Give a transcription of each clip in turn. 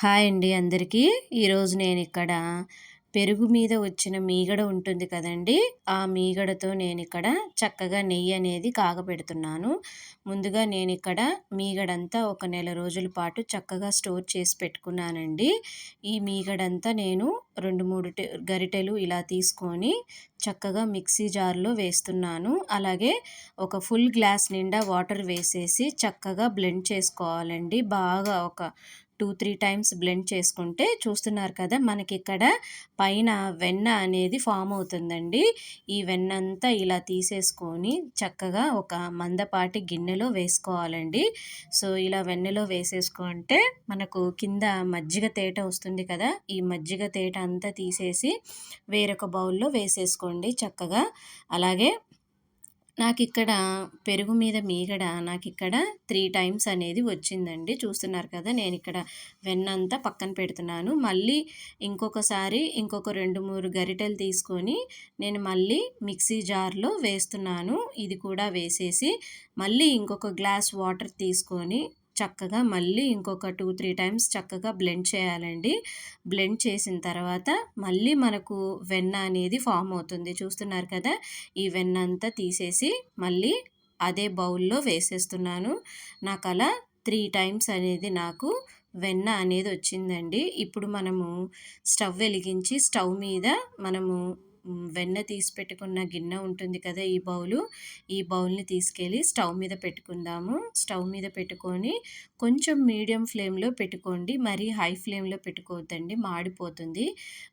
Hi అండి అందరికీ. ఈరోజు నేనిక్కడ పెరుగు మీద వచ్చిన మీగడ ఉంటుంది కదండీ! ఆ మీగడతో నేనిక్కడ చక్కగా నెయ్యి అనేది కాగపెడుతున్నాను. ముందుగా నేనిక్కడ మీగడంతా ఒక నెల రోజుల పాటు చక్కగా స్టోర్ చేసి పెట్టుకున్నానండి. ఈ మీగడంతా నేను 2, 3 గరిటెలు ఇలా తీసుకొని చక్కగా మిక్సీ జార్‌లో వేస్తున్నాను. అలాగే ఒక ఫుల్ గ్లాస్ నిండా వాటర్ వేసేసి చక్కగా బ్లెండ్ చేసుకోవాలండి. బాగా ఒక 2, 3 టైమ్స్ బ్లెండ్ చేసుకుంటే చూస్తున్నారు కదా! మనకిక్కడ పైన వెన్న అనేది ఫామ్ అవుతుందండి. ఈ వెన్నంతా ఇలా తీసేసుకొని చక్కగా ఒక మందపాటి గిన్నెలో వేసుకోవాలండి. సో, ఇలా వెన్నెలో వేసేసుకుంటే మనకు కింద మజ్జిగ తేట వస్తుంది కదా! ఈ మజ్జిగ తేట అంతా తీసేసి వేరొక బౌల్‌లో వేసేసుకోండి చక్కగా. అలాగే నాకిక్కడ పెరుగు మీద మీగడ నాకిక్కడ 3 టైమ్స్ అనేది వచ్చిందండి. చూస్తున్నారు కదా! నేనిక్కడ వెన్నంతా పక్కన పెడుతున్నాను. మళ్ళీ ఇంకొక 2, 3 గరిటెలు తీసుకొని నేను మళ్ళీ మిక్సీ జార్‌లో వేస్తున్నాను. ఇది కూడా వేసేసి మళ్ళీ ఇంకొక గ్లాస్ వాటర్ తీసుకొని చక్కగా మళ్ళీ ఇంకొక 2, 3 టైమ్స్ చక్కగా బ్లెండ్ చేయాలండి. బ్లెండ్ చేసిన తర్వాత మళ్ళీ మనకు వెన్న అనేది ఫామ్ అవుతుంది. చూస్తున్నారు కదా! ఈ వెన్నంతా తీసేసి మళ్ళీ అదే బౌల్‌లో వేసేస్తున్నాను. నాకలా 3 టైమ్స్ అనేది నాకు వెన్న అనేది వచ్చిందండి. ఇప్పుడు మనము స్టవ్ వెలిగించి స్టవ్ మీద మనము వెన్న తీసి పెట్టుకున్న గిన్నె ఉంటుంది కదా! ఈ బౌల్‌ని తీసుకెళ్ళి స్టవ్ మీద పెట్టుకుందాము. స్టవ్ మీద పెట్టుకొని కొంచెం మీడియం ఫ్లేమ్‌లో పెట్టుకోండి. మరీ హై ఫ్లేమ్‌లో పెట్టుకోవద్దండి, మాడిపోతుంది.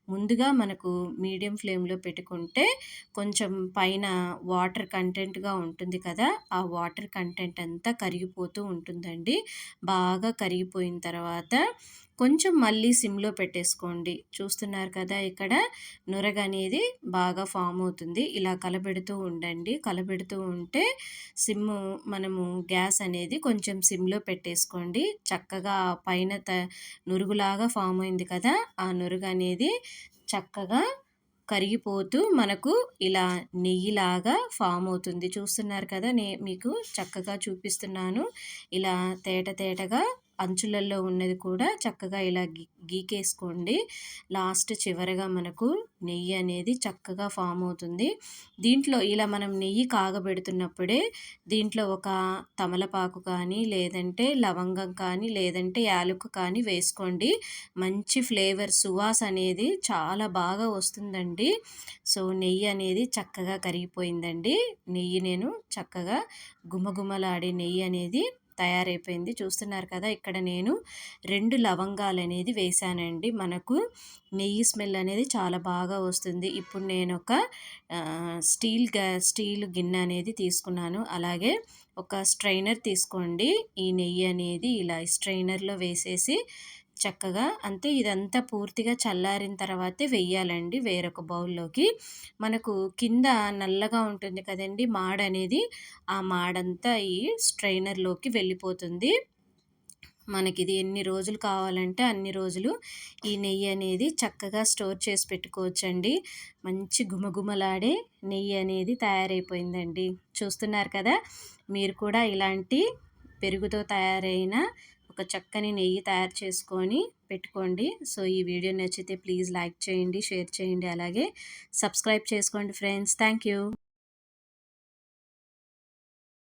ముందుగా మనకు మీడియం ఫ్లేమ్‌లో పెట్టుకుంటే కొంచెం పైన వాటర్ కంటెంట్‌గా ఉంటుంది కదా! ఆ వాటర్ కంటెంట్ అంతా కరిగిపోతూ ఉంటుందండి. బాగా కరిగిపోయిన తర్వాత కొంచెం మళ్ళీ సిమ్‌లో పెట్టేసుకోండి. చూస్తున్నారు కదా! ఇక్కడ నురగనేది బాగా ఫామ్ అవుతుంది. ఇలా కలబెడుతూ ఉండండి. కలబెడుతూ ఉంటే సిమ్ము మనము గ్యాస్ అనేది కొంచెం సిమ్‌లో పెట్టేసుకోండి. చక్కగా పైన నురుగులాగా ఫామ్ అయింది కదా! ఆ నురుగనేది చక్కగా కరిగిపోతూ మనకు ఇలా నెయ్యిలాగా ఫామ్ అవుతుంది. చూస్తున్నారు కదా! మీకు చక్కగా చూపిస్తున్నాను. ఇలా తేట తేటగా అంచులలో ఉన్నది కూడా చక్కగా ఇలా గీకేసుకోండి. లాస్ట్ చివరగా మనకు నెయ్యి అనేది చక్కగా ఫామ్ అవుతుంది. దీంట్లో ఇలా మనం నెయ్యి కాగబెడుతున్నప్పుడే దీంట్లో ఒక తమలపాకు కానీ, లేదంటే లవంగం కానీ, లేదంటే యాలకులు కానీ వేసుకోండి. మంచి ఫ్లేవర్ సువాసన అనేది చాలా బాగా వస్తుందండి. సో, నెయ్యి అనేది చక్కగా కరిగిపోయిందండి. నెయ్యి నేను చక్కగా గుమగుమలాడే నెయ్యి అనేది తయారైపోయింది. చూస్తున్నారు కదా! ఇక్కడ నేను 2 లవంగాలనేది వేశానండి. మనకు నెయ్యి స్మెల్ అనేది చాలా బాగా వస్తుంది. ఇప్పుడు నేనొక స్టీల్ గిన్నె అనేది తీసుకున్నాను. అలాగే ఒక స్ట్రైనర్ తీసుకోండి. ఈ నెయ్యి అనేది ఇలా స్ట్రైనర్‌లో వేసేసి చక్కగా అంతే, ఇదంతా పూర్తిగా చల్లారిన తర్వాతే వెయ్యాలండి వేరొక బౌల్‌లోకి. మనకు కింద నల్లగా ఉంటుంది కదండీ మాడనేది, ఆ మాడంతా ఈ స్ట్రైనర్‌లోకి వెళ్ళిపోతుంది. మనకిది ఎన్ని రోజులు కావాలంటే అన్ని రోజులు ఈ నెయ్యి అనేది చక్కగా స్టోర్ చేసి పెట్టుకోవచ్చండి. మంచి గుమగుమలాడే నెయ్యి అనేది తయారైపోయిందండి. చూస్తున్నారు కదా! మీరు కూడా ఇలాంటి పెరుగుతో తయారైన ఒక చక్కని నెయ్యి తయారు చేసుకొని పెట్టుకోండి. సో, ఈ వీడియో నచ్చితే ప్లీజ్ లైక్ చేయండి, షేర్ చేయండి, అలాగే సబ్స్క్రైబ్ చేసుకోండి ఫ్రెండ్స్. Thank you.